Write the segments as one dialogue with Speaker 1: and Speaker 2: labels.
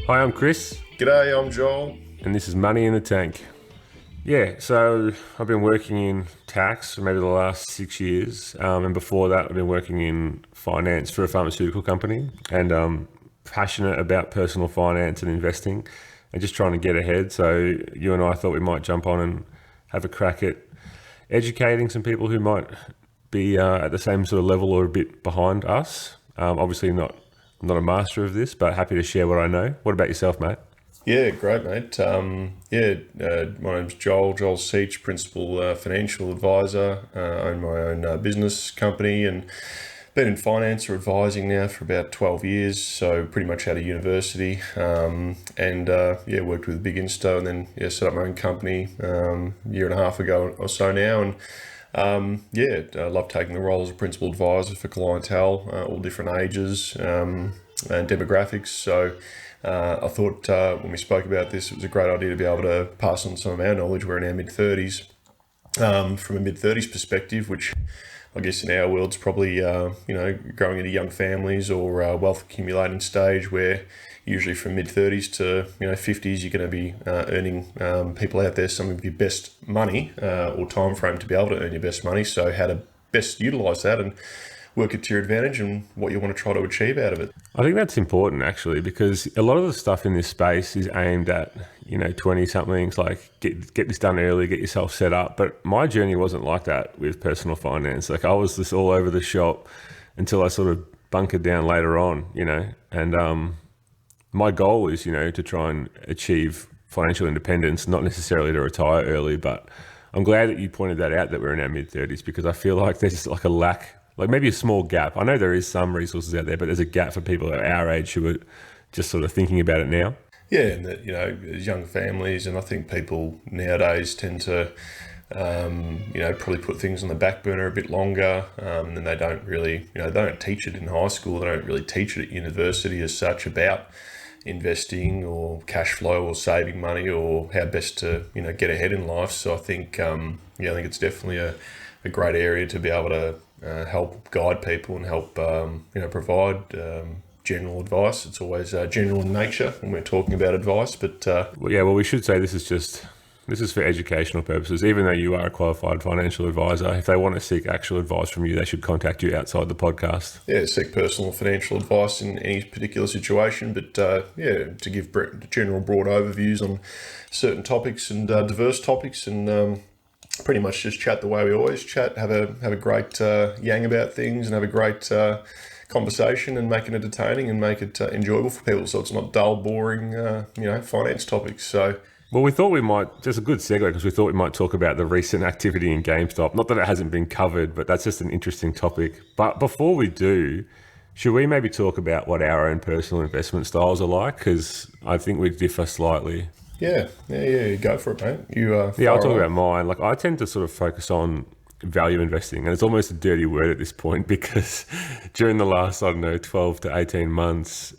Speaker 1: Hi, I'm Chris,
Speaker 2: G'day, I'm Joel.
Speaker 1: and this is Money in the Tank. Yeah, so I've been working in tax for maybe the last 6 years, and before that, I've been working in finance for a pharmaceutical company, and passionate about personal finance and investing, and just trying to get ahead. So you and I thought we might jump on and have a crack at educating some people who might be at the same sort of level or a bit behind us. Obviously, I'm not a master of this, but happy to share what I know. What about yourself, mate?
Speaker 2: Yeah, great, mate. My name's Joel Seach, Principal Financial Advisor. Own my own business company and been in finance or advising now for about 12 years, so pretty much out of university. Worked with a big insto and then set up my own company a year and a half ago or so now. And I love taking the role as a principal advisor for clientele, all different ages and demographics. So I thought when we spoke about this, it was a great idea to be able to pass on some of our knowledge. We're in our mid-30s. From a mid-30s perspective, which I guess in our world's probably, growing into young families or wealth accumulating stage where usually from mid-30s to 50s, you're going to be earning people out there some of your best money or time frame to be able to earn your best money. So how to best utilise that and work it to your advantage and what you want to try to achieve out of it.
Speaker 1: I think that's important actually, because a lot of the stuff in this space is aimed at 20 somethings, like get this done early, get yourself set up. But my journey wasn't like that with personal finance. Like I was just all over the shop until I sort of bunkered down later on, and my goal is to try and achieve financial independence, not necessarily to retire early. But I'm glad that you pointed that out, that we're in our mid-30s, because I feel like there's like a lack, like maybe a small gap. I know there is some resources out there, but there's a gap for people at our age who are just sort of thinking about it now.
Speaker 2: Yeah, and that, as young families, and I think people nowadays tend to, probably put things on the back burner a bit longer, and then they don't really, they don't teach it in high school, they don't really teach it at university as such about investing or cash flow or saving money or how best to, get ahead in life. So I think, I think it's definitely a great area to be able to help guide people and help, provide general advice. It's always general in nature when we're talking about advice, but
Speaker 1: we should say this is for educational purposes. Even though you are a qualified financial advisor, if they want to seek actual advice from you, they should contact you outside the podcast.
Speaker 2: Yeah, seek personal financial advice in any particular situation, but to give general broad overviews on certain topics and diverse topics, and pretty much just chat the way we always chat, have a great yang about things and have a great conversation and make it entertaining and make it enjoyable for people, so it's not dull, boring, finance topics. So.
Speaker 1: Well, we thought we might, just a good segue, because we thought we might talk about the recent activity in GameStop. Not that it hasn't been covered, but that's just an interesting topic. But before we do, should we maybe talk about what our own personal investment styles are like? Because I think we differ slightly.
Speaker 2: Yeah, go for it, mate.
Speaker 1: I'll talk about mine. Like I tend to sort of focus on value investing, and it's almost a dirty word at this point because during the last 12 to 18 months,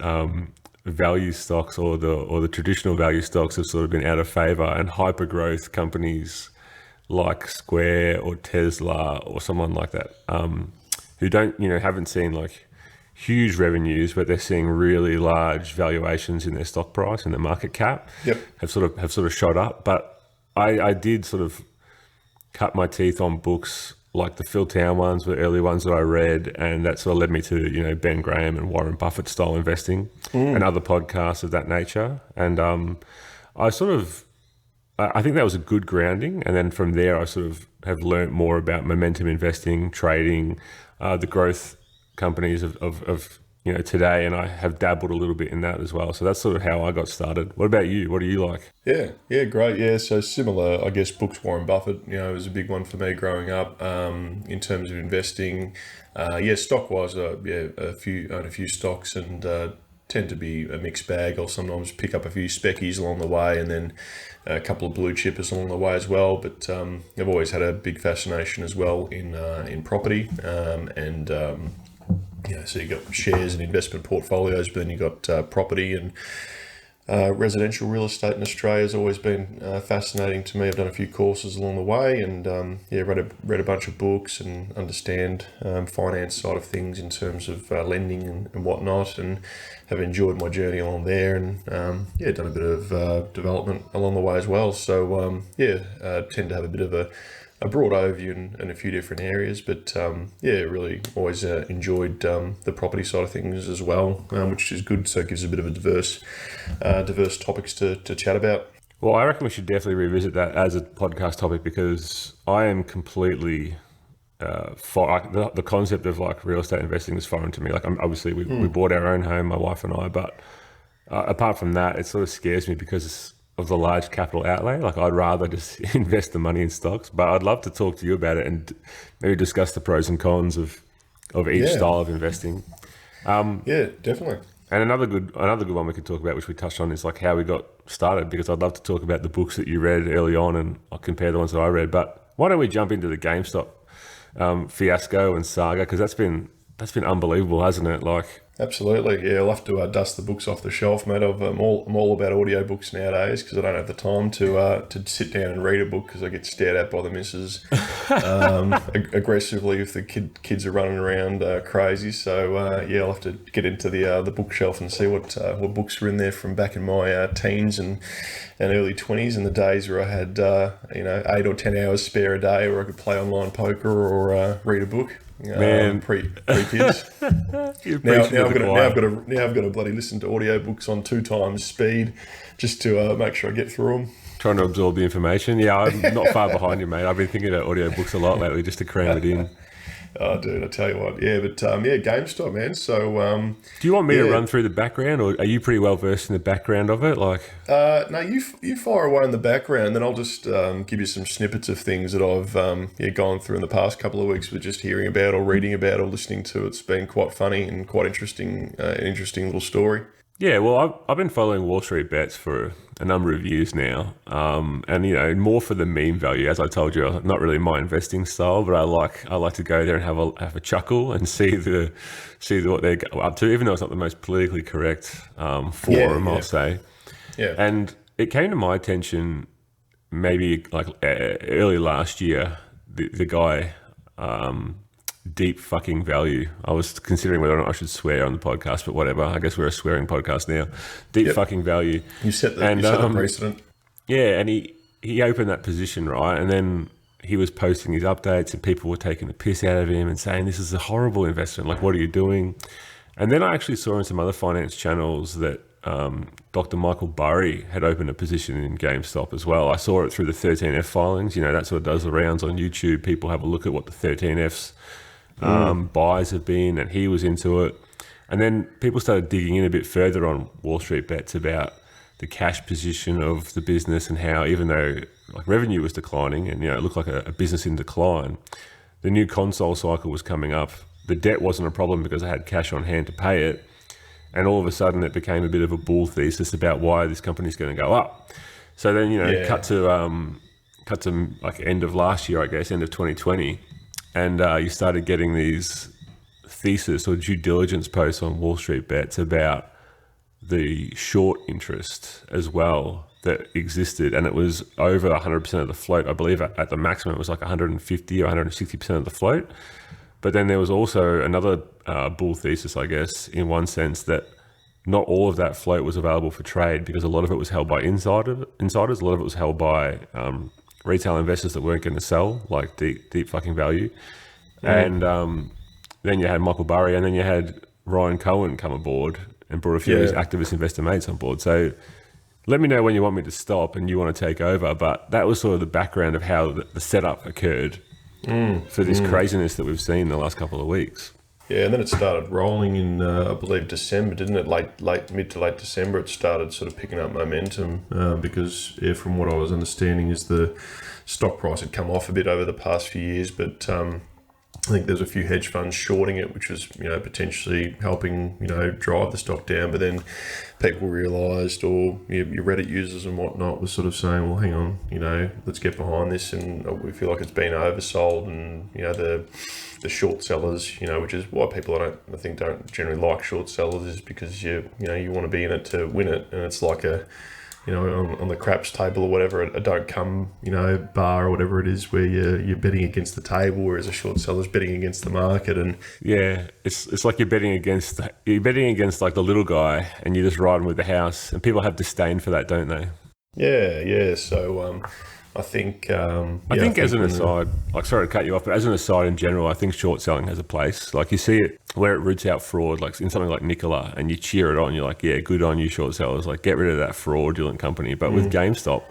Speaker 1: value stocks or the traditional value stocks have sort of been out of favor, and hyper growth companies like Square or Tesla or someone like that, who haven't seen like huge revenues, but they're seeing really large valuations in their stock price and their market cap.
Speaker 2: Yep.
Speaker 1: have sort of shot up. But I did sort of cut my teeth on books like the Phil Town ones, were early ones that I read, and that sort of led me to Ben Graham and Warren Buffett style investing and other podcasts of that nature. And I think that was a good grounding. And then from there, I sort of have learnt more about momentum investing, trading, the growth companies of today, and I have dabbled a little bit in that as well. So that's sort of how I got started. What about you? What do you like?
Speaker 2: Yeah, great. Yeah, so similar, I guess, books. Warren Buffett, was a big one for me growing up in terms of investing. Stock-wise, own a few stocks and tend to be a mixed bag. I'll sometimes pick up a few speckies along the way and then a couple of blue chippers along the way as well. But I've always had a big fascination as well in property so you got shares and investment portfolios, but then you got property, and Residential real estate in Australia has always been fascinating to me. I've done a few courses along the way, and read a bunch of books and understand finance side of things in terms of lending and whatnot, and have enjoyed my journey along there, and done a bit of development along the way as well. So tend to have a bit of a broad overview in a few different areas, but really always enjoyed the property side of things as well, which is good. So it gives a bit of a diverse topics to chat about.
Speaker 1: Well, I reckon we should definitely revisit that as a podcast topic, because I am completely the concept of like real estate investing is foreign to me. Like, obviously we bought our own home, my wife and I, but apart from that, it sort of scares me because of the large capital outlay. Like, I'd rather just invest the money in stocks, but I'd love to talk to you about it and maybe discuss the pros and cons of each style of investing.
Speaker 2: Definitely.
Speaker 1: And another good one we could talk about, which we touched on, is like how we got started, because I'd love to talk about the books that you read early on, and I'll compare the ones that I read. But why don't we jump into the GameStop fiasco and saga, because that's been unbelievable, hasn't it? Like,
Speaker 2: absolutely, yeah. I'll have to dust the books off the shelf, mate. I'm all about audiobooks nowadays, because I don't have the time to sit down and read a book, because I get stared at by the missus aggressively if the kids are running around crazy. So I'll have to get into the bookshelf and see what books were in there from back in my teens and early 20s, and the days where I had 8 or 10 hours spare a day, where I could play online poker or read a book.
Speaker 1: Man,
Speaker 2: pre-kids. now I've got to bloody listen to audiobooks on 2 times speed just to make sure I get through them.
Speaker 1: Trying to absorb the information. Yeah, I'm not far behind you, mate. I've been thinking about audiobooks a lot lately just to cram it in.
Speaker 2: Oh, dude, I tell you what. Yeah, but GameStop, man. So,
Speaker 1: do you want me to run through the background, or are you pretty well versed in the background of it? Like,
Speaker 2: no, you fire away in the background, then I'll just give you some snippets of things that I've gone through in the past couple of weeks with just hearing about or reading about or listening to. It's been quite funny and quite interesting, an interesting little story.
Speaker 1: Yeah, well, I've been following Wall Street Bets for a number of years now, and more for the meme value. As I told you, not really my investing style, but I like to go there and have a chuckle and see what they're up to, even though it's not the most politically correct forum, I'll say.
Speaker 2: Yeah,
Speaker 1: and it came to my attention maybe like early last year. The guy. Deep fucking value. I was considering whether or not I should swear on the podcast, but whatever. I guess we're a swearing podcast now. Deep fucking value.
Speaker 2: You set the precedent.
Speaker 1: Yeah, and he opened that position, right? And then he was posting his updates, and people were taking the piss out of him and saying, this is a horrible investment. Like, what are you doing? And then I actually saw in some other finance channels that Dr. Michael Burry had opened a position in GameStop as well. I saw it through the 13F filings. That sort of does the rounds on YouTube. People have a look at what the 13Fs buys have been, and he was into it. And then people started digging in a bit further on Wall Street Bets about the cash position of the business, and how, even though like revenue was declining and it looked like a business in decline, the new console cycle was coming up. The debt wasn't a problem because I had cash on hand to pay it, and all of a sudden it became a bit of a bull thesis about why this company's going to go up. So then cut to like end of last year, I guess, end of 2020. And you started getting these thesis or due diligence posts on Wall Street Bets about the short interest as well that existed. And it was over 100% of the float. I believe at the maximum it was like 150 or 160% of the float. But then there was also another bull thesis, I guess, in one sense, that not all of that float was available for trade, because a lot of it was held by insiders. A lot of it was held by retail investors that weren't going to sell, like deep fucking value. And then you had Michael Burry, and then you had Ryan Cohen come aboard and brought a few of his activist investor mates on board. So let me know when you want me to stop and you want to take over. But that was sort of the background of how the setup occurred for this craziness that we've seen the last couple of weeks.
Speaker 2: Yeah, and then it started rolling in, I believe, December, didn't it? Mid to late December, it started sort of picking up momentum because, from what I was understanding, is the stock price had come off a bit over the past few years, but I think there's a few hedge funds shorting it, which was, potentially helping, drive the stock down. But then people realised, or your Reddit users and whatnot was sort of saying, well, hang on, let's get behind this. And we feel like it's been oversold, and, the the short sellers, which is why people I think don't generally like short sellers, is because you want to be in it to win it, and it's like a on the craps table or whatever, a don't come, bar or whatever it is, where you're betting against the table, whereas a short seller's betting against the market. And
Speaker 1: yeah, it's like you're betting against like the little guy, and you're just riding with the house, and people have disdain for that, don't they?
Speaker 2: Yeah. So I think
Speaker 1: I think as an aside, like, sorry to cut you off, but as an aside in general, I think short selling has a place. Like, you see it where it roots out fraud, like in something like Nikola, and you cheer it on. You're like, yeah, good on you, short sellers. Like, get rid of that fraudulent company. But with GameStop,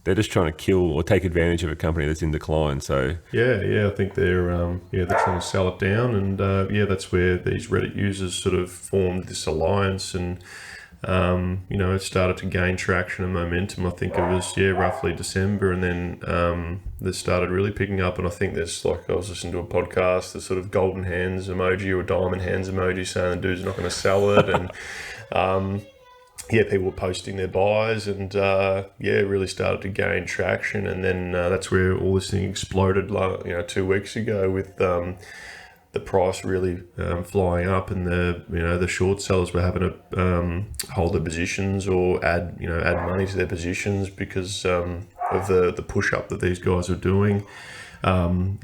Speaker 1: they're just trying to kill or take advantage of a company that's in decline. So
Speaker 2: yeah, I think they're trying to sell it down, and that's where these Reddit users sort of formed this alliance, and it started to gain traction and momentum. I think it was roughly December, and then this started really picking up. And I think there's, like, I was listening to a podcast, the sort of golden hands emoji or diamond hands emoji, saying the dude's not going to sell it, and people were posting their buys, and it really started to gain traction. And then that's where all this thing exploded, 2 weeks ago, with the price really flying up, and the short sellers were having to hold their positions or add money to their positions because of the push up that these guys were doing. It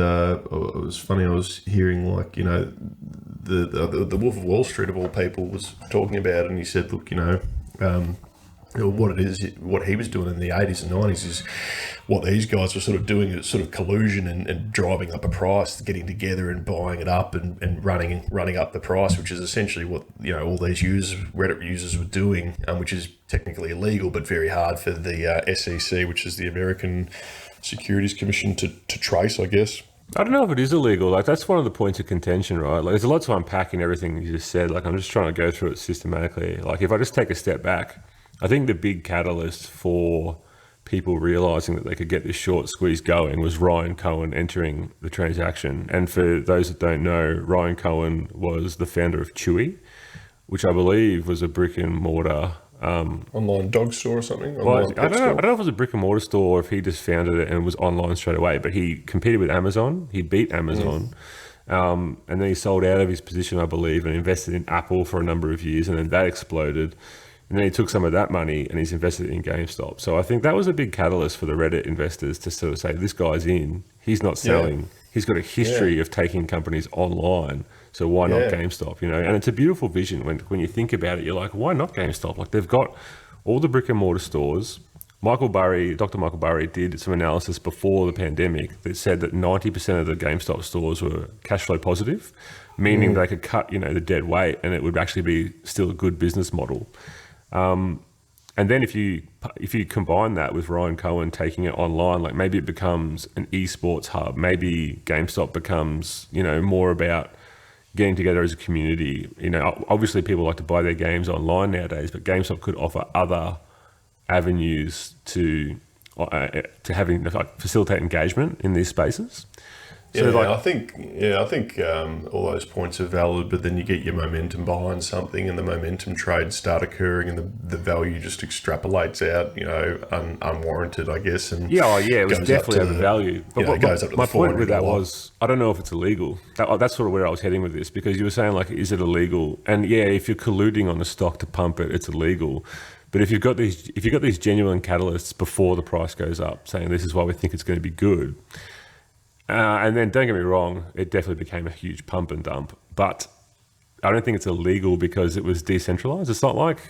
Speaker 2: was funny. I was hearing, like, the Wolf of Wall Street, of all people, was talking about it, and he said, look, what he was doing in the 80s and 90s is what these guys were sort of doing, is sort of collusion and driving up a price, getting together and buying it up and running up the price, which is essentially what all these Reddit users were doing, which is technically illegal but very hard for the SEC, which is the American Securities Commission, to trace, I guess.
Speaker 1: I don't know if it is illegal. Like, that's one of the points of contention, right? Like, there's a lot to unpack in everything you just said. Like, I'm just trying to go through it systematically. Like, if I just take a step back, I think the big catalyst for people realizing that they could get this short squeeze going was Ryan Cohen entering the transaction. And for those that don't know, Ryan Cohen was the founder of Chewy, which I believe was a brick and mortar
Speaker 2: online dog store or something.
Speaker 1: I don't know if it was a brick and mortar store or if he just founded it and was online straight away. But he competed with Amazon. He beat Amazon. And then he sold out of his position, I believe, and invested in Apple for a number of years, and then that exploded. And then he took some of that money and he's invested in GameStop. So I think that was a big catalyst for the Reddit investors to sort of say, this guy's in, he's not selling. Yeah. He's got a history of taking companies online. So why not GameStop, And it's a beautiful vision. When you think about it, you're like, why not GameStop? Like, they've got all the brick and mortar stores. Dr. Michael Burry did some analysis before the pandemic that said that 90% of the GameStop stores were cash flow positive, meaning they could cut, the dead weight, and it would actually be still a good business model. And then if you combine that with Ryan Cohen taking it online, like, maybe it becomes an esports hub. Maybe GameStop becomes, more about getting together as a community. Obviously people like to buy their games online nowadays, but GameStop could offer other avenues to having, like, facilitate engagement in these spaces. So
Speaker 2: I think all those points are valid, but then you get your momentum behind something, and the momentum trades start occurring, and the value just extrapolates out, unwarranted, I guess. And
Speaker 1: it was definitely overvalued. But
Speaker 2: it goes up to
Speaker 1: my point with that was, I don't know if it's illegal. That's sort of where I was heading with this, because you were saying, like, is it illegal? And if you're colluding on the stock to pump it, it's illegal. But if you've got these genuine catalysts before the price goes up, saying this is why we think it's going to be good. And then, don't get me wrong, it definitely became a huge pump and dump. But I don't think it's illegal because it was decentralized. It's not like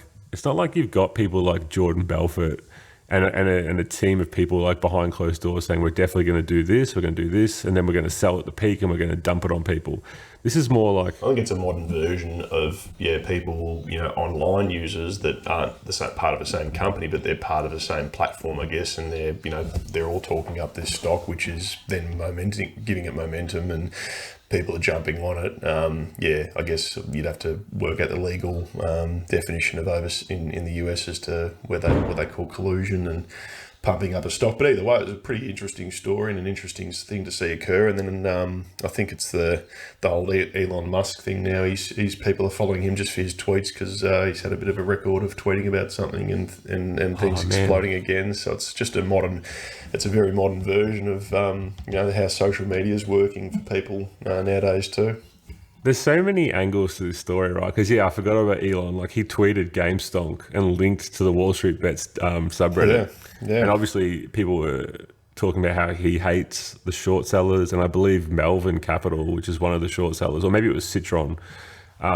Speaker 1: you've got people like Jordan Belfort and a team of people, like, behind closed doors saying, we're definitely going to do this, we're going to do this, and then we're going to sell at the peak and we're going to dump it on people. This is more like,
Speaker 2: I think it's a modern version of people, online users that aren't the same part of the same company, but they're part of the same platform, I guess, and they're all talking up this stock, which is then giving it momentum, and people are jumping on it. I guess you'd have to work out the legal definition of in the US as to what they call collusion, pumping up a stock. But either way, it was a pretty interesting story and an interesting thing to see occur. And then I think it's the whole Elon Musk thing now. He's people are following him just for his tweets because he's had a bit of a record of tweeting about something and things exploding again. So it's just a very modern version of how social media is working for people nowadays too.
Speaker 1: There's so many angles to this story, right? Because, I forgot about Elon. Like, he tweeted GameStonk and linked to the Wall Street Bets subreddit.
Speaker 2: Yeah.
Speaker 1: And obviously, people were talking about how he hates the short sellers. And I believe Melvin Capital, which is one of the short sellers, or maybe it was Citron,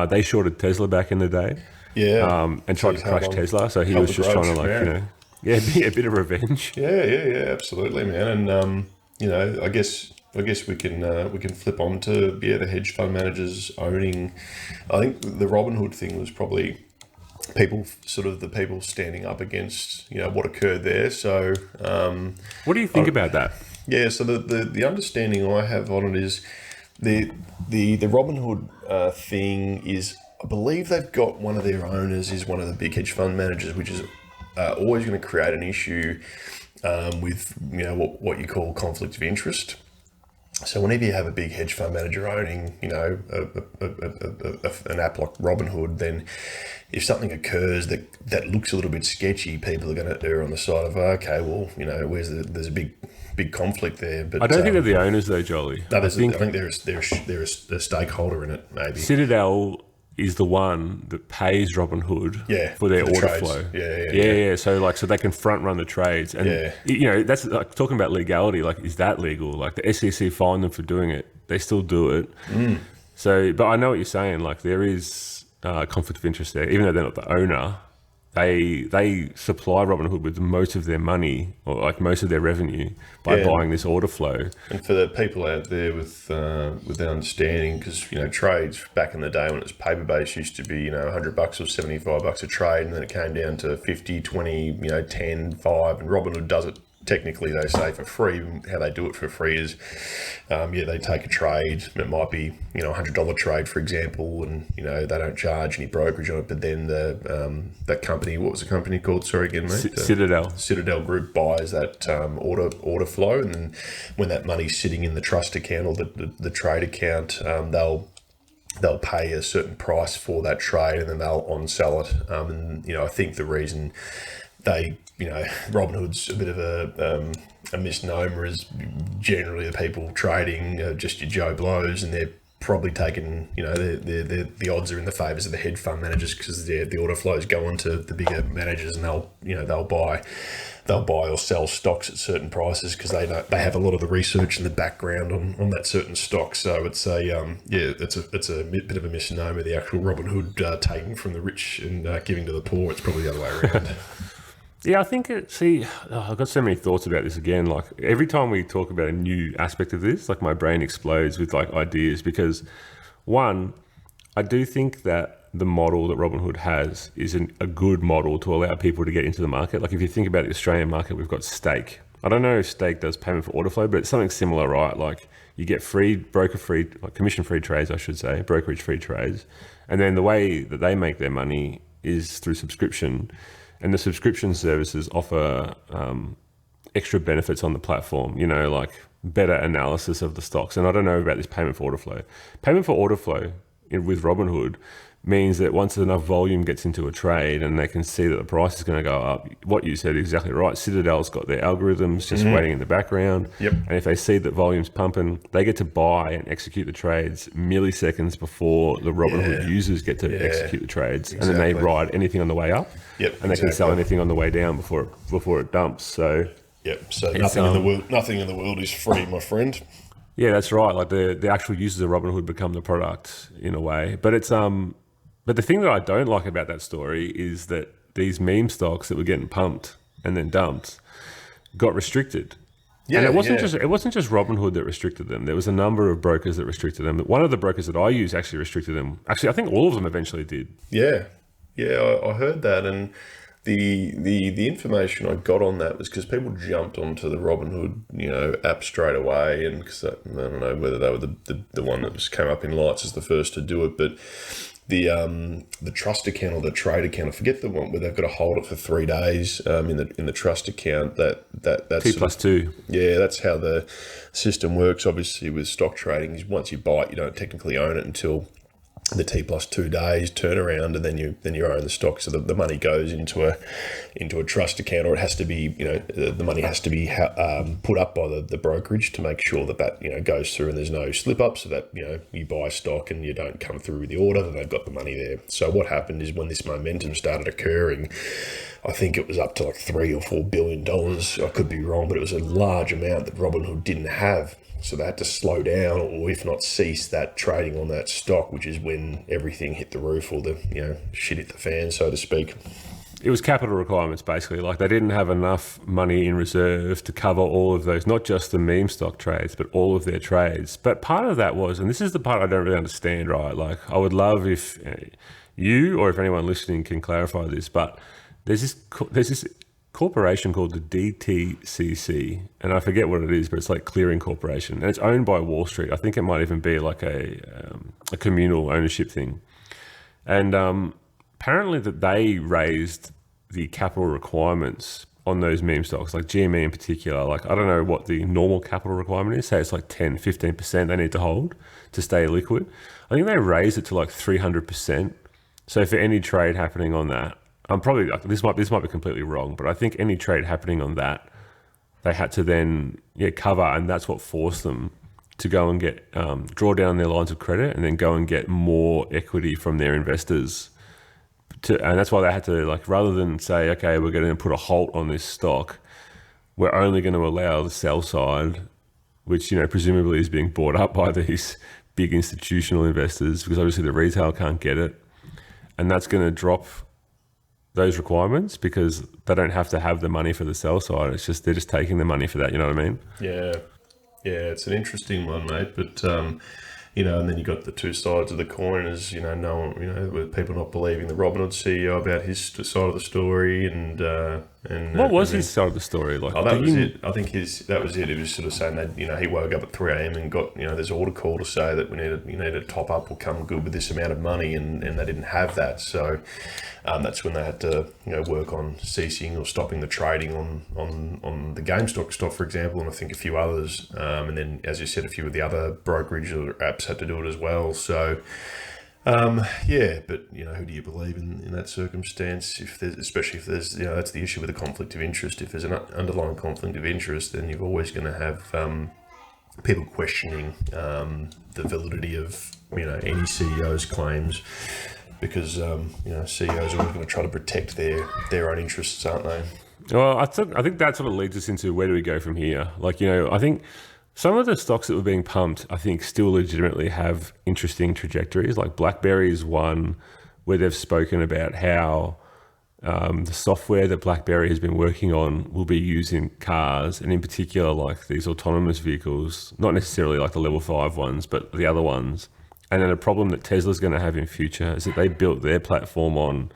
Speaker 1: they shorted Tesla back in the day.
Speaker 2: Yeah.
Speaker 1: And tried to crush Tesla. So he was just trying to, be a bit of revenge.
Speaker 2: Yeah, absolutely, man. And, I guess we can flip on to the hedge fund managers owning. I think the Robinhood thing was probably the people standing up against what occurred there. So
Speaker 1: what do you think about that?
Speaker 2: Yeah, so the understanding I have on it is the Robinhood thing is, I believe they've got one of their owners is one of the big hedge fund managers, which is always going to create an issue with what you call conflict of interest. So whenever you have a big hedge fund manager owning, an app like Robinhood, then if something occurs that looks a little bit sketchy, people are going to err on the side of, okay, well, there's a big conflict there. But
Speaker 1: I don't think they're the owners though, Jolly.
Speaker 2: No, I think they're a stakeholder in it, maybe.
Speaker 1: Citadel is the one that pays Robinhood for their order
Speaker 2: trades.
Speaker 1: flow.
Speaker 2: Yeah.
Speaker 1: So they can front run the trades, and that's like talking about legality. Like, is that legal? Like, the SEC fined them for doing it. They still do it. So, but I know what you're saying. Like, there is conflict of interest there, even though they're not the owner. They supply Robinhood with most of their money, or like most of their revenue, by buying this order flow.
Speaker 2: And for the people out there with the understanding, because trades back in the day when it was paper based used to be $100 or $75 a trade, and then it came down to 50, 20, 10, 5, and Robinhood does it. Technically, they say for free. How they do it for free is, they take a trade. It might be, $100 trade, for example, and they don't charge any brokerage on it. But then that company, what was the company called? Sorry again, mate. Citadel Group buys that order flow, and then when that money's sitting in the trust account or the trade account, they'll pay a certain price for that trade, and then they'll on-sell it. I think the reason Robinhood's a bit of a misnomer is generally the people trading just your Joe Blows, and they're probably taking, the odds are in the favours of the hedge fund managers because the order flows go on to the bigger managers, and they'll buy or sell stocks at certain prices because they have a lot of the research and the background on that certain stock. So it's it's a bit of a misnomer. The actual Robinhood taking from the rich and giving to the poor. It's probably the other way around.
Speaker 1: Yeah, I think I've got so many thoughts about this again. Like, every time we talk about a new aspect of this, like, my brain explodes with like ideas, because one, I do think that the model that Robinhood has is a good model to allow people to get into the market. Like, if you think about the Australian market, we've got Stake. I don't know if Stake does payment for order flow, but it's something similar, right? Like, you get commission-free trades, I should say, brokerage-free trades. And then the way that they make their money is through subscription. And the subscription services offer extra benefits on the platform, like better analysis of the stocks. And I don't know about this payment for order flow. Payment for order flow with Robinhood means that once enough volume gets into a trade and they can see that the price is going to go up, what you said is exactly right. Citadel's got their algorithms just waiting in the background.
Speaker 2: Yep.
Speaker 1: And if they see that volume's pumping, they get to buy and execute the trades milliseconds before the Robinhood users get to execute the trades. Exactly. And then they ride anything on the way up.
Speaker 2: Yep.
Speaker 1: And they can sell anything on the way down before it dumps. So
Speaker 2: So nothing in the world is free, my friend.
Speaker 1: Yeah, that's right. Like, the actual users of Robinhood become the product in a way. But it's but the thing that I don't like about that story is that these meme stocks that were getting pumped and then dumped got restricted. Yeah, and it wasn't just Robinhood that restricted them. There was a number of brokers that restricted them. One of the brokers that I use actually restricted them. Actually, I think all of them eventually did.
Speaker 2: Yeah, I heard that, and the information I got on that was because people jumped onto the Robinhood, app straight away, and because I don't know whether they were the one that came up in lights as the first to do it, but the trust account or the trade account, I forget the one where they've got to hold it for 3 days in the trust account. That's
Speaker 1: T+2.
Speaker 2: Yeah, that's how the system works. Obviously, with stock trading, is once you buy it, you don't technically own it until the T+2 days turnaround, and then you own the stock. So the money goes into a trust account, or it has to be, the money has to be put up by the brokerage to make sure that goes through and there's no slip up, so that you buy stock and you don't come through with the order, then they've got the money there. So what happened is when this momentum started occurring, I think it was up to like $3 or $4 billion. I could be wrong, but it was a large amount that Robinhood didn't have. So they had to slow down, or if not cease that trading on that stock, which is when everything hit the roof, or the shit hit the fan, so to speak.
Speaker 1: It was capital requirements, basically. Like, they didn't have enough money in reserve to cover all of those, not just the meme stock trades, but all of their trades. But part of that was, and this is the part I don't really understand, right? Like, I would love if you, or if anyone listening can clarify this, but there's this corporation called the DTCC, and I forget what it is, but it's like Clearing Corporation, and it's owned by Wall Street. I think it might even be like a communal ownership thing. And apparently that they raised the capital requirements on those meme stocks, like GME in particular. Like, I don't know what the normal capital requirement is. Say it's like 10, 15% they need to hold to stay liquid. I think they raised it to like 300%. So for any trade happening on that, I'm probably, this might be completely wrong, but I think any trade happening on that, they had to then cover, and that's what forced them to go and get draw down their lines of credit and then go and get more equity from their investors. And that's why they had to, like, rather than say, okay, we're going to put a halt on this stock, we're only going to allow the sell side, which presumably is being bought up by these big institutional investors, because obviously the retail can't get it, and that's going to drop those requirements because they don't have to have the money for the sell side. It's just, they're just taking the money for that. You know what I mean?
Speaker 2: Yeah, it's an interesting one, mate. But and then you got the two sides of the coin, as with people not believing the Robinhood CEO about his side of the story, and
Speaker 1: what was his side of the story like?
Speaker 2: Oh, that was it. I think that was it. He was sort of saying that he woke up at 3 a.m. and got there's an order call to say that we need a top up will come good with this amount of money, and they didn't have that. So that's when they had to work on ceasing or stopping the trading on the GameStop stock, for example, and I think a few others. And then, as you said, a few of the other brokerage or apps had to do it as well. So. But who do you believe in that circumstance? Especially if there's that's the issue with a conflict of interest. If there's an underlying conflict of interest, then you're always going to have people questioning the validity of any CEO's claims, because CEOs are always going to try to protect their own interests, aren't they?
Speaker 1: Well, I think that sort of leads us into where do we go from here? Like, I think some of the stocks that were being pumped, I think, still legitimately have interesting trajectories. Like BlackBerry is one where they've spoken about how the software that BlackBerry has been working on will be used in cars, and in particular, like these autonomous vehicles, not necessarily like the level 5 ones, but the other ones. And then a problem that Tesla's going to have in future is that they built their platform on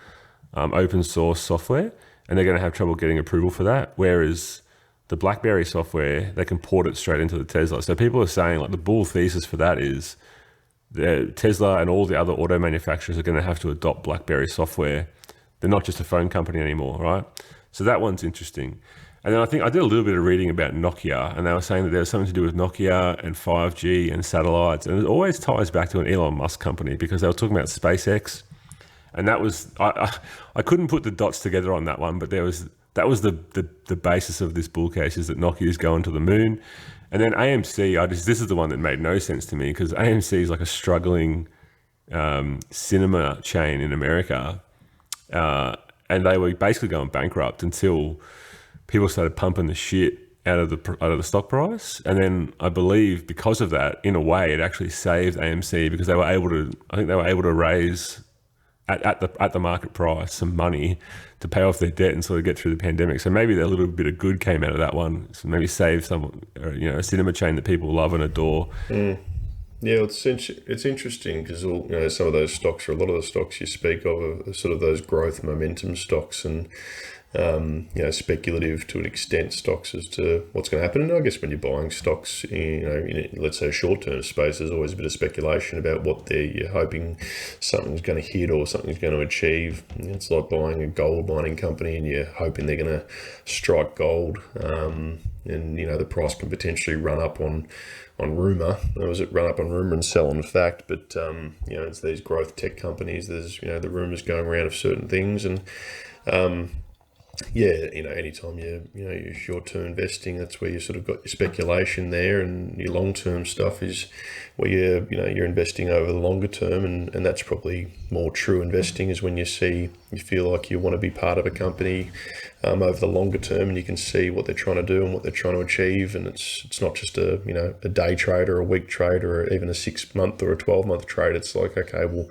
Speaker 1: open source software, and they're going to have trouble getting approval for that. Whereas the BlackBerry software, they can port it straight into the Tesla. So people are saying, like, the bull thesis for that is that Tesla and all the other auto manufacturers are going to have to adopt BlackBerry software. They're not just a phone company anymore, right? So that one's interesting. And then I think I did a little bit of reading about Nokia, and they were saying that there's something to do with Nokia and 5G and satellites. And it always ties back to an Elon Musk company, because they were talking about SpaceX. And that was, I couldn't put the dots together on that one, but that was the basis of this bull case, is that Nokia is going to the moon. And then AMC, this is the one that made no sense to me, because AMC is like a struggling cinema chain in America. And they were basically going bankrupt until people started pumping the shit out of the stock price. And then I believe because of that, in a way, it actually saved AMC, because they were able to raise at the market price some money to pay off their debt and sort of get through the pandemic. So maybe a little bit of good came out of that one. So maybe save some, a cinema chain that people love and adore.
Speaker 2: Yeah, Yeah, it's interesting because some of those stocks, or a lot of the stocks you speak of, are sort of those growth momentum stocks, and speculative to an extent stocks as to what's going to happen. And I guess when you're buying stocks, let's say short-term space, there's always a bit of speculation about what you're hoping something's going to hit or something's going to achieve. It's like buying a gold mining company and you're hoping they're going to strike gold. And the price can potentially run up on rumor. Or was it run up on rumor and sell on fact? But it's these growth tech companies. There's the rumors going around of certain things, and anytime you're short-term investing, that's where you sort of got your speculation there, and your long-term stuff is where you're investing over the longer term, and that's probably more true investing, is when you feel like you want to be part of a company over the longer term, and you can see what they're trying to do and what they're trying to achieve, and it's not just a day trade or a week trade or even a 6-month or a 12-month trade. It's like, okay, well,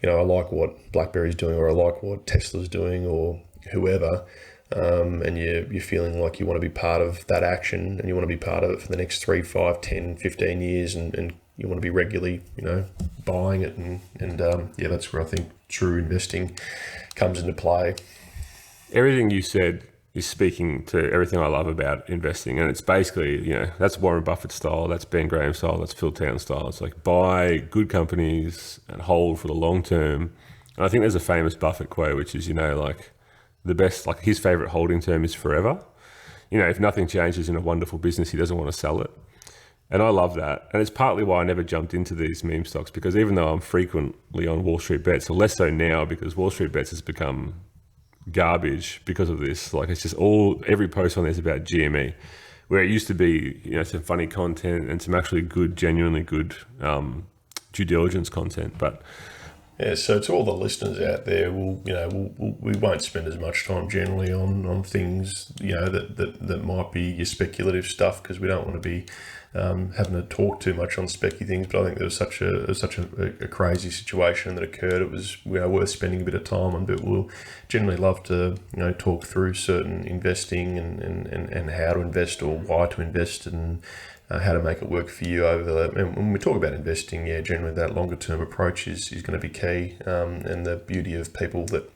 Speaker 2: I like what BlackBerry's doing, or I like what Tesla's doing, or whoever, and you're feeling like you want to be part of that action, and you want to be part of it for the next 3, 5, 10, 15 years, and you want to be regularly, buying it, and that's where I think true investing comes into play.
Speaker 1: Everything you said is speaking to everything I love about investing, and it's basically, that's Warren Buffett style, that's Ben Graham style, that's Phil Town style. It's like buy good companies and hold for the long term. And I think there's a famous Buffett quote, which is, like, the best, like, his favorite holding term is forever. If nothing changes in a wonderful business, he doesn't want to sell it. And I love that. And it's partly why I never jumped into these meme stocks, because even though I'm frequently on Wall Street Bets, or less so now because Wall Street Bets has become garbage because of this. Like, it's just every post on there is about GME, where it used to be, some funny content and some actually good, genuinely good due diligence content. But
Speaker 2: yeah, so to all the listeners out there, we won't spend as much time generally on things that might be your speculative stuff, because we don't want to be having to talk too much on specky things. But I think there was such a crazy situation that occurred. It was worth spending a bit of time on. But we'll generally love to talk through certain investing and how to invest, or why to invest, and how to make it work for you over the. And when we talk about investing, generally that longer term approach is going to be key. And the beauty of people that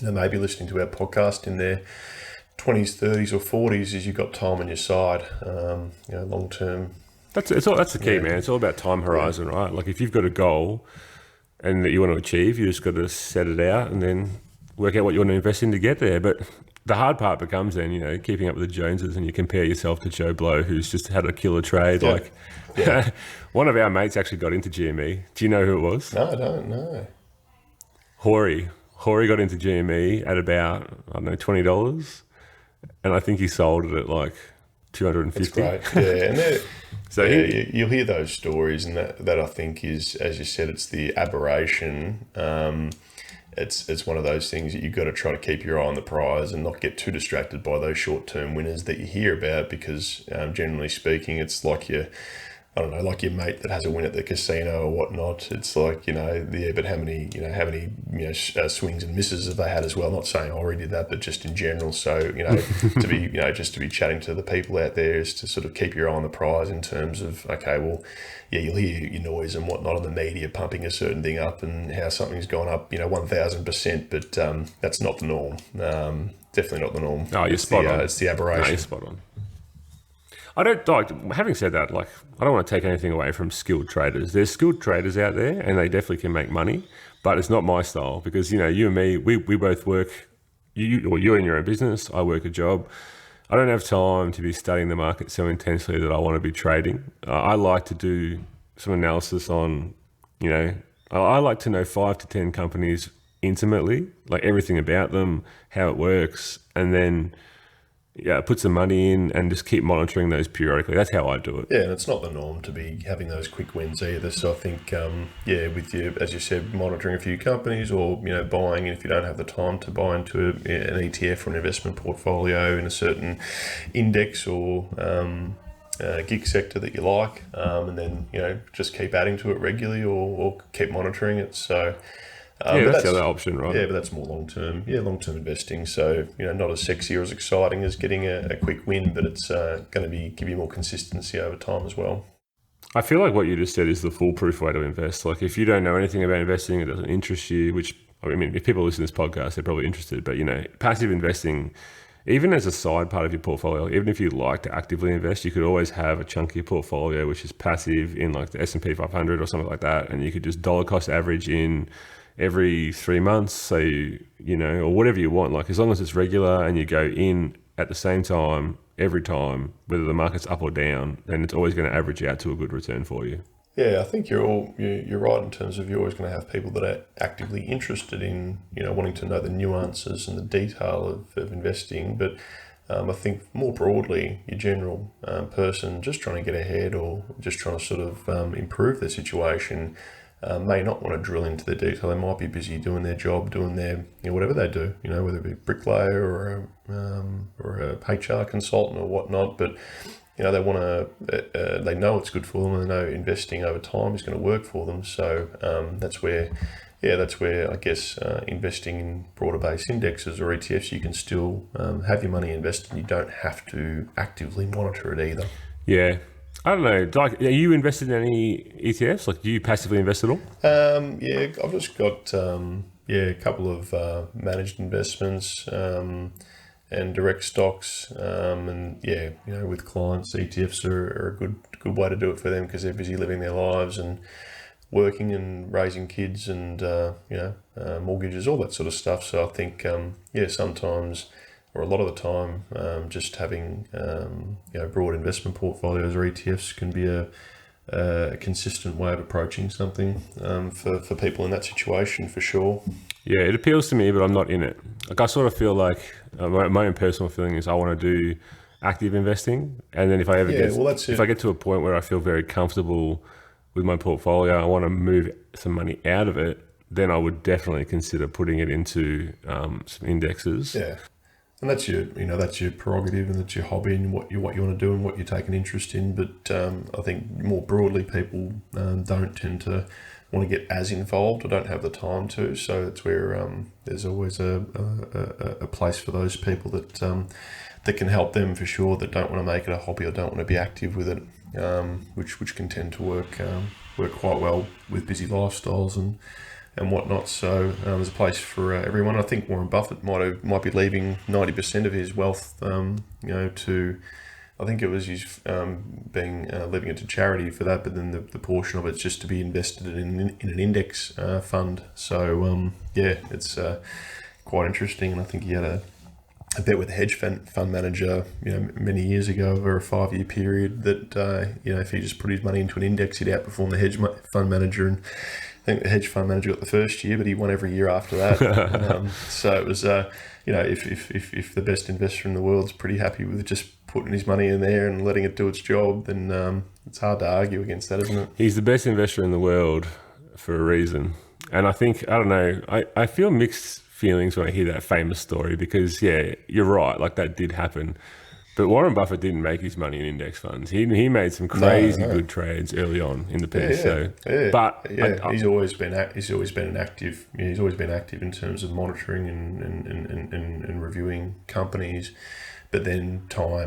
Speaker 2: may be listening to our podcast in their 20s, 30s, or 40s is you've got time on your side. Long term.
Speaker 1: That's the key, man. It's all about time horizon, right? Like, if you've got a goal and that you want to achieve, you just got to set it out and then work out what you want to invest in to get there. But the hard part becomes then, keeping up with the Joneses, and you compare yourself to Joe Blow, who's just had a killer trade.
Speaker 2: Yeah.
Speaker 1: One of our mates actually got into GME. Do you know who it was?
Speaker 2: No, I don't know.
Speaker 1: Hori got into GME at about, $20. And I think he sold it at like 250.
Speaker 2: That's great. Yeah, and so you'll hear those stories, and that I think is, as you said, it's the aberration. It's one of those things that you've got to try to keep your eye on the prize and not get too distracted by those short-term winners that you hear about, because generally speaking, it's like like your mate that has a win at the casino or whatnot. It's like, but how many swings and misses have they had as well? Not saying I already did that, but just in general. So, to be, just to be chatting to the people out there is to sort of keep your eye on the prize in terms of, okay, well, you'll hear your noise and whatnot on the media pumping a certain thing up and how something's gone up, 1,000%, but that's not the norm. Definitely not the norm.
Speaker 1: Oh, you're spot on.
Speaker 2: It's the aberration.
Speaker 1: No, you're spot on. I don't like, having said that, like, I don't want to take anything away from skilled traders. There's skilled traders out there and they definitely can make money, but it's not my style, because, you and me, we both work, you're in your own business, I work a job. I don't have time to be studying the market so intensely that I want to be trading. I like to do some analysis on, I like to know 5 to 10 companies intimately, like everything about them, how it works, and then put some money in and just keep monitoring those periodically. That's how I do it.
Speaker 2: Yeah, and it's not the norm to be having those quick wins either. So I think, with you, as you said, monitoring a few companies, or, buying, and if you don't have the time to buy into an ETF or an investment portfolio in a certain index or gig sector that you like, and then, just keep adding to it regularly, or keep monitoring it. So
Speaker 1: that's the other option, right?
Speaker 2: Yeah, but that's more long-term. Yeah, long-term investing. So, not as sexy or as exciting as getting a quick win, but it's going to give you more consistency over time as well.
Speaker 1: I feel like what you just said is the foolproof way to invest. Like if you don't know anything about investing, it doesn't interest you, which I mean, if people listen to this podcast, they're probably interested. But passive investing, even as a side part of your portfolio, even if you like to actively invest, you could always have a chunk of your portfolio which is passive in like the S&P 500 or something like that, and you could just dollar cost average in every 3 months, say, or whatever you want. Like as long as it's regular and you go in at the same time every time, whether the market's up or down, then it's always going to average out to a good return for you.
Speaker 2: Yeah, I think you're right in terms of you're always going to have people that are actively interested in wanting to know the nuances and the detail of investing. But I think more broadly, your general person just trying to get ahead or just trying to sort of improve their situation may not want to drill into the detail. They might be busy doing their job, doing their whatever they do, whether it be a bricklayer or a HR consultant or whatnot. But they want to, they know it's good for them, and they know investing over time is going to work for them. So that's where I guess investing in broader based indexes or ETFs, you can still have your money invested. You don't have to actively monitor it either.
Speaker 1: Yeah. I don't know. Like, are you invested in any ETFs? Like, do you passively invest at all?
Speaker 2: Yeah, I've just got a couple of managed investments and direct stocks, and with clients, ETFs are a good way to do it for them because they're busy living their lives and working and raising kids and mortgages, all that sort of stuff. So I think sometimes, or a lot of the time, just having broad investment portfolios or ETFs can be a consistent way of approaching something for people in that situation, for sure.
Speaker 1: Yeah, it appeals to me, but I'm not in it. Like I sort of feel like my own personal feeling is I want to do active investing, and then if I get to a point where I feel very comfortable with my portfolio, I want to move some money out of it, then I would definitely consider putting it into some indexes.
Speaker 2: Yeah. And that's your prerogative, and that's your hobby, and what you want to do, and what you take an interest in. But I think more broadly, people don't tend to want to get as involved or don't have the time to. So it's where there's always a place for those people that can help them for sure. That don't want to make it a hobby or don't want to be active with it, which can tend to work quite well with busy lifestyles and whatnot. So there's a place for everyone. I think Warren Buffett might be leaving 90% of his wealth, to, I think it was his leaving it to charity for that, but then the portion of it's just to be invested in an index fund. So it's quite interesting, and I think he had a bet with a hedge fund manager, many years ago over a 5-year period that if he just put his money into an index, he'd outperform the hedge fund manager. And I think the hedge fund manager got the first year, but he won every year after that. So it was, if the best investor in the world's pretty happy with just putting his money in there and letting it do its job, then it's hard to argue against that, isn't it?
Speaker 1: He's the best investor in the world for a reason. And I think, I don't know, I feel mixed feelings when I hear that famous story because, yeah, you're right, like that did happen. But Warren Buffett didn't make his money in index funds. He made some crazy good trades early on in the piece.
Speaker 2: He's always been active in terms of monitoring and reviewing companies. But then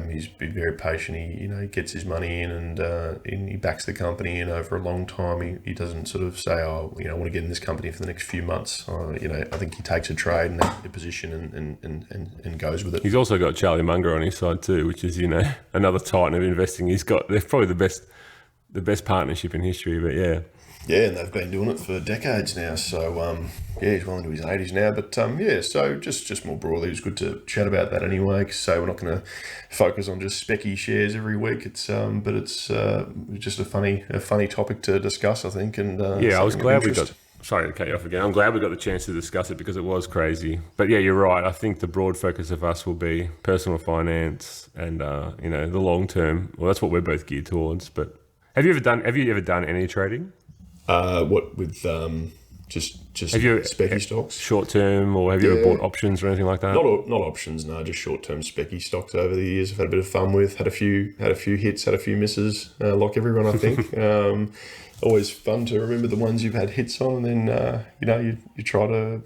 Speaker 2: he's been very patient. He gets his money in and he backs the company in over a long time. He doesn't sort of say, I want to get in this company for the next few months. I think he takes a trade and a position and goes with it.
Speaker 1: He's also got Charlie Munger on his side too, which is, another titan of investing. They're probably the best partnership in history, but yeah.
Speaker 2: Yeah, and they've been doing it for decades now. So, he's well into his 80s now. But, so just more broadly, it was good to chat about that anyway. So we're not going to focus on just specky shares every week. It's just a funny topic to discuss, I think. And
Speaker 1: I was glad sorry to cut you off again. I'm glad we got the chance to discuss it because it was crazy. But yeah, you're right. I think the broad focus of us will be personal finance and, the long term. Well, that's what we're both geared towards. But have you ever done any trading?
Speaker 2: What with just specky stocks,
Speaker 1: short term, or have you ever bought options or anything like that?
Speaker 2: Not options, no. Just short term specky stocks over the years. I've had a bit of fun with. Had a few hits, had a few misses, like everyone, I think. Always fun to remember the ones you've had hits on, and then you try to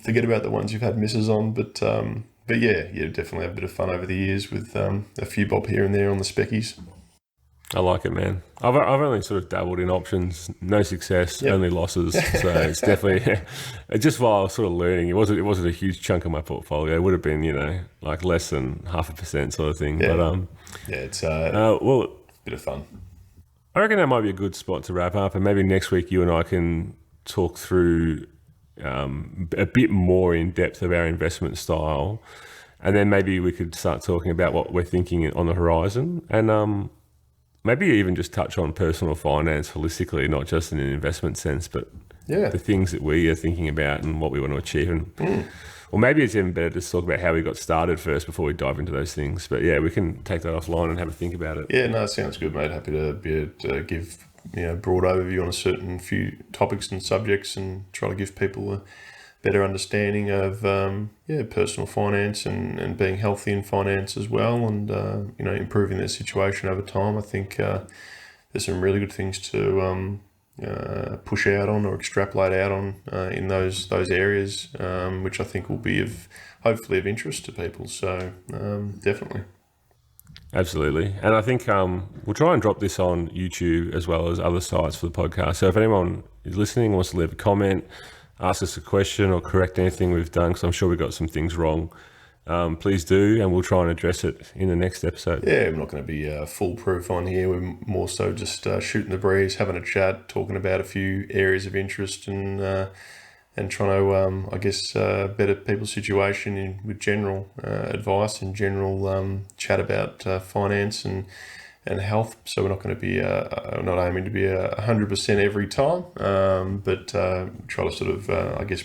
Speaker 2: forget about the ones you've had misses on. But yeah, definitely have a bit of fun over the years with a few bob here and there on the speckies.
Speaker 1: I like it, man. I've only sort of dabbled in options, no success, only losses. So it's definitely just while I was sort of learning, it wasn't a huge chunk of my portfolio. It would have been, like less than 0.5% sort of thing.
Speaker 2: Yeah.
Speaker 1: But
Speaker 2: It's
Speaker 1: well,
Speaker 2: a bit of fun.
Speaker 1: I reckon that might be a good spot to wrap up, and maybe next week you and I can talk through a bit more in depth of our investment style, and then maybe we could start talking about what we're thinking on the horizon, and maybe even just touch on personal finance holistically, not just in an investment sense, but the things that we are thinking about and what we want to achieve. And or maybe it's even better to talk about how we got started first before we dive into those things. But yeah, we can take that offline and have a think about it.
Speaker 2: Yeah, no, sounds good, mate. Happy to be able to give broad overview on a certain few topics and subjects, and try to give people a better understanding of personal finance and being healthy in finance as well, and improving their situation over time. I think there's some really good things to push out on or extrapolate out on in those areas, which I think will be hopefully of interest to people. So definitely.
Speaker 1: Absolutely. And I think we'll try and drop this on YouTube as well as other sites for the podcast. So if anyone is listening wants to leave a comment, ask us a question, or correct anything we've done, because I'm sure we got some things wrong, please do, and we'll try and address it in the next episode.
Speaker 2: Yeah, we're not going to be foolproof on here. We're more so just shooting the breeze, having a chat, talking about a few areas of interest, and trying to, better people's situation with general advice and general chat about finance and health. So we're not going to be not aiming to be 100% every time, but try to sort of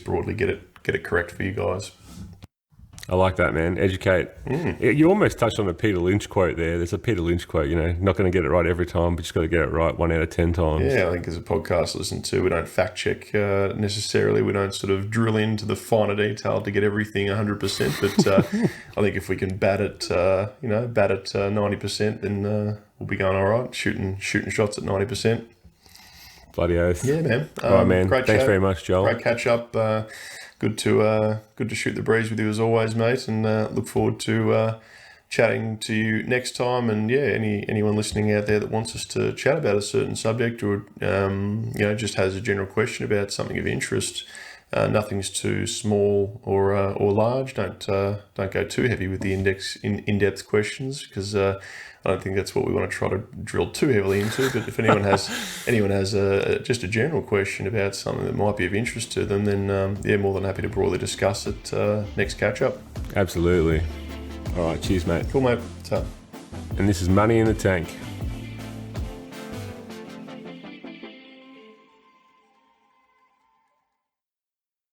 Speaker 2: broadly get it correct for you guys.
Speaker 1: I like that, man. Educate. You almost touched on a Peter Lynch quote there. There's a Peter Lynch quote, not going to get it right every time, but just got to get it right 1 out of 10 times.
Speaker 2: Yeah, I think as a podcast to listen to, we don't fact check necessarily. We don't sort of drill into the finer detail to get everything 100%. But I think if we can bat at 90%, then we'll be going all right. Shooting shots at 90%.
Speaker 1: Bloody oath.
Speaker 2: Yeah, man.
Speaker 1: All right, man.
Speaker 2: Great
Speaker 1: Thanks
Speaker 2: chat.
Speaker 1: very much, Joel.
Speaker 2: Great catch up. Good to shoot the breeze with you as always, mate, and look forward to chatting to you next time. And yeah, anyone listening out there that wants us to chat about a certain subject, or just has a general question about something of interest, nothing's too small or large. Don't go too heavy with the in-depth questions, because I don't think that's what we want to try to drill too heavily into. But if anyone has just a general question about something that might be of interest to them, then more than happy to broadly discuss it next catch up.
Speaker 1: Absolutely. All right, cheers, mate.
Speaker 2: Cool, mate. What's up?
Speaker 1: And this is Money in the Tank.